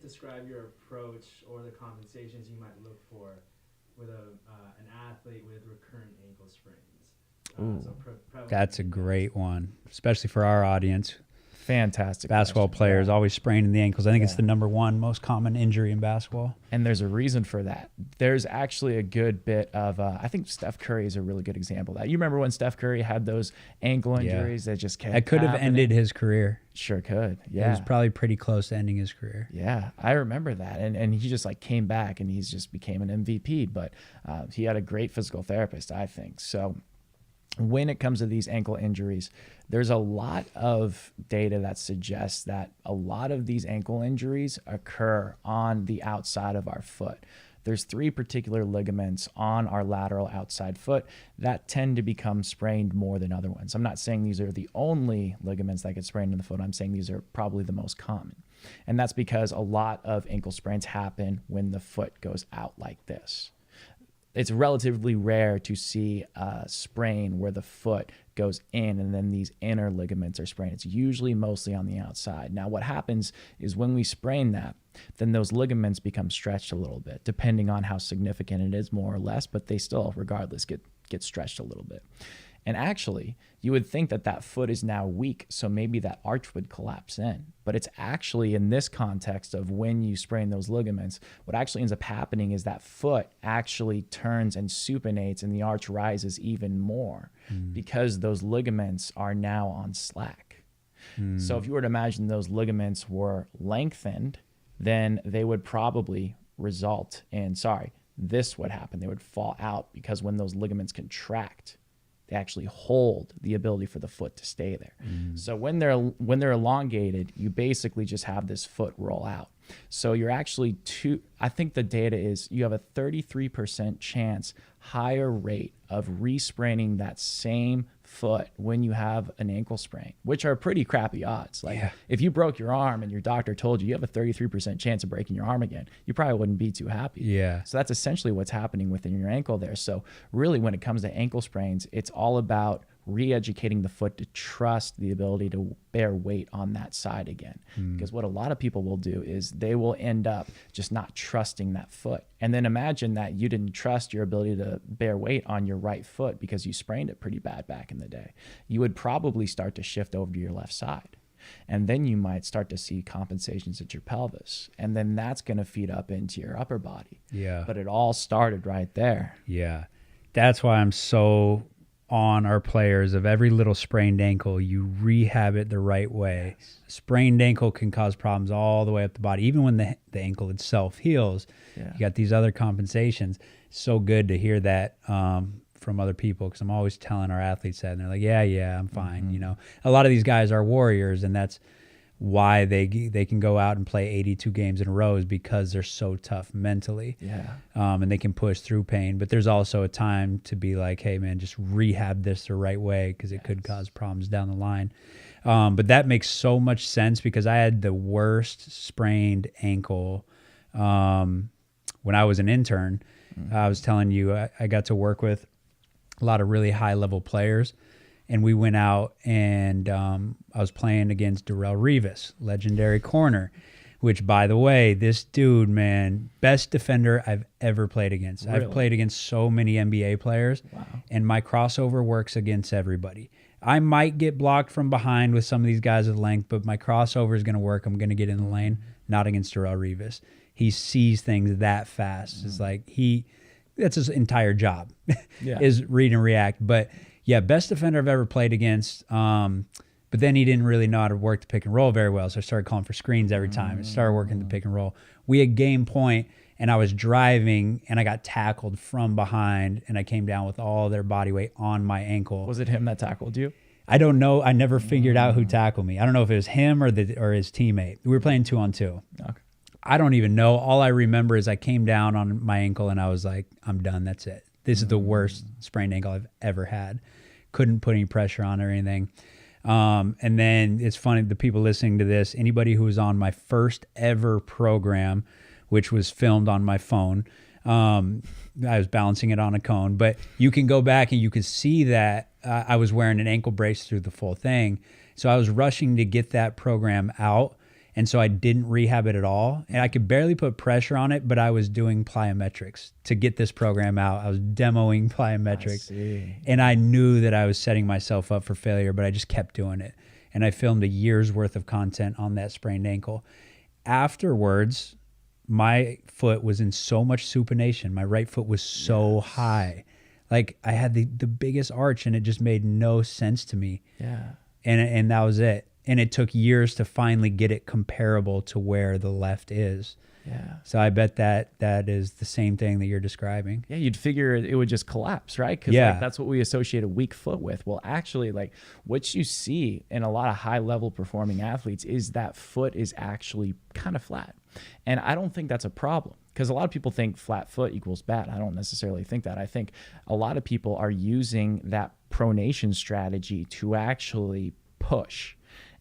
describe your approach or the compensations you might look for with an athlete with recurrent ankle sprains? That's a great one, especially for our audience. Fantastic. Basketball question. players always spraining the ankles. I think it's the number one most common injury in basketball. And there's a reason for that. There's actually a good bit of, I think Steph Curry is a really good example of that. You remember when Steph Curry had those ankle injuries that just kept That could have happening? ended his career. Sure could. It Yeah. was probably pretty close to ending his career. Yeah, I remember that. And he just like came back and he's just became an MVP. But he had a great physical therapist, I think. So when it comes to these ankle injuries, there's a lot of data that suggests that a lot of these ankle injuries occur on the outside of our foot. There's 3 particular ligaments on our lateral outside foot that tend to become sprained more than other ones. I'm not saying these are the only ligaments that get sprained in the foot. I'm saying these are probably the most common. And that's because a lot of ankle sprains happen when the foot goes out like this. It's relatively rare to see a sprain where the foot goes in and then these inner ligaments are sprained. It's usually mostly on the outside. Now, what happens is when we sprain that, then those ligaments become stretched a little bit, depending on how significant it is, more or less, but they still, regardless, get stretched a little bit. And actually, you would think that that foot is now weak, so maybe that arch would collapse in. But it's actually, in this context of when you sprain those ligaments, what actually ends up happening is that foot actually turns and supinates and the arch rises even more because those ligaments are now on slack. So if you were to imagine those ligaments were lengthened, then they would probably result in, this would happen. They would fall out because when those ligaments contract, they actually hold the ability for the foot to stay there. So when they're elongated, you basically just have this foot roll out. So you're actually I think the data is you have a 33% chance higher rate of respraining that same foot when you have an ankle sprain, which are pretty crappy odds. Like if you broke your arm and your doctor told you have a 33% chance of breaking your arm again, you probably wouldn't be too happy. Yeah. So that's essentially what's happening within your ankle there. So really when it comes to ankle sprains, it's all about re-educating the foot to trust the ability to bear weight on that side again. Because what a lot of people will do is they will end up just not trusting that foot. And then imagine that you didn't trust your ability to bear weight on your right foot because you sprained it pretty bad back in the day. You would probably start to shift over to your left side. And then you might start to see compensations at your pelvis. And then that's going to feed up into your upper body. Yeah. But it all started right there. Yeah. That's why I'm so on our players of every little sprained ankle, you rehab it the right way. Sprained ankle can cause problems all the way up the body. Even when the ankle itself heals, you got these other compensations. It's so good to hear that from other people because I'm always telling our athletes that, and they're like, yeah, I'm fine. You know, a lot of these guys are warriors, and that's why they can go out and play 82 games in a row is because they're so tough mentally. And they can push through pain. But there's also a time to be like, hey, man, just rehab this the right way because it could cause problems down the line. But that makes so much sense because I had the worst sprained ankle when I was an intern. I was telling you, I got to work with a lot of really high-level players. And we went out and I was playing against Darrell Rivas, legendary corner, which, by the way, this dude, man, best defender I've ever played against. Really? I've played against so many NBA players, and my crossover works against everybody. I might get blocked from behind with some of these guys with length, but my crossover is going to work. I'm going to get in the lane, not against Darrell Rivas. He sees things that fast. It's like that's his entire job is read and react. But yeah, best defender I've ever played against. But then he didn't really know how to work the pick and roll very well. So I started calling for screens every time. I started working the pick and roll. We had game point, and I was driving, and I got tackled from behind, and I came down with all their body weight on my ankle. Was it him that tackled you? I don't know. I never figured out who tackled me. I don't know if it was him or his teammate. We were playing 2-on-2. Okay. I don't even know. All I remember is I came down on my ankle, and I was like, I'm done. That's it. This is the worst sprained ankle I've ever had. Couldn't put any pressure on or anything. And then it's funny, the people listening to this, anybody who was on my first ever program, which was filmed on my phone, I was balancing it on a cone, but you can go back and you can see that I was wearing an ankle brace through the full thing. So I was rushing to get that program out, And so I didn't rehab it at all. And I could barely put pressure on it, but I was doing plyometrics to get this program out. I was demoing plyometrics. And I knew that I was setting myself up for failure, but I just kept doing it. And I filmed a year's worth of content on that sprained ankle. Afterwards, my foot was in so much supination. My right foot was so high. Like I had the biggest arch, and it just made no sense to me. Yeah. And that was it. And it took years to finally get it comparable to where the left is. Yeah. So I bet that is the same thing that you're describing. Yeah, you'd figure it would just collapse, right? Because like, that's what we associate a weak foot with. Well, actually, like what you see in a lot of high-level performing athletes is that foot is actually kind of flat. And I don't think that's a problem, because a lot of people think flat foot equals bad. I don't necessarily think that. I think a lot of people are using that pronation strategy to actually push.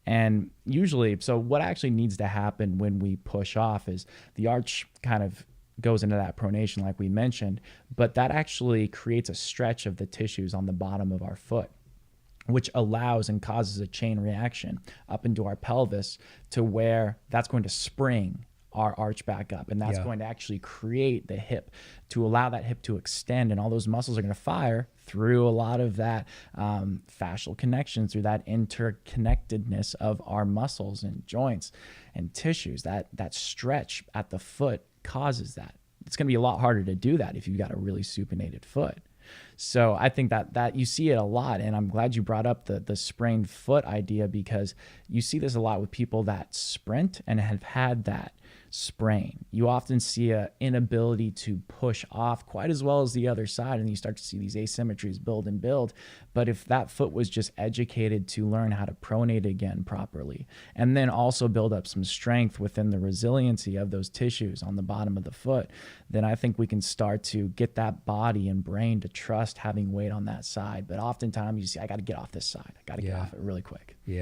And usually, so what actually needs to happen when we push off is the arch kind of goes into that pronation like we mentioned, but that actually creates a stretch of the tissues on the bottom of our foot, which allows and causes a chain reaction up into our pelvis to where that's going to spring our arch back up. And that's going to actually create the hip to allow that hip to extend. And all those muscles are going to fire through a lot of that fascial connection, through that interconnectedness of our muscles and joints and tissues. That stretch at the foot causes that. It's going to be a lot harder to do that if you've got a really supinated foot. So I think that you see it a lot, and I'm glad you brought up the sprained foot idea, because you see this a lot with people that sprint and have had that sprain. You often see an inability to push off quite as well as the other side, and you start to see these asymmetries build and build. But if that foot was just educated to learn how to pronate again properly, and then also build up some strength within the resiliency of those tissues on the bottom of the foot, then I think we can start to get that body and brain to trust having weight on that side. But oftentimes you see, I got to get off this side. I got to get off it really quick. Yeah.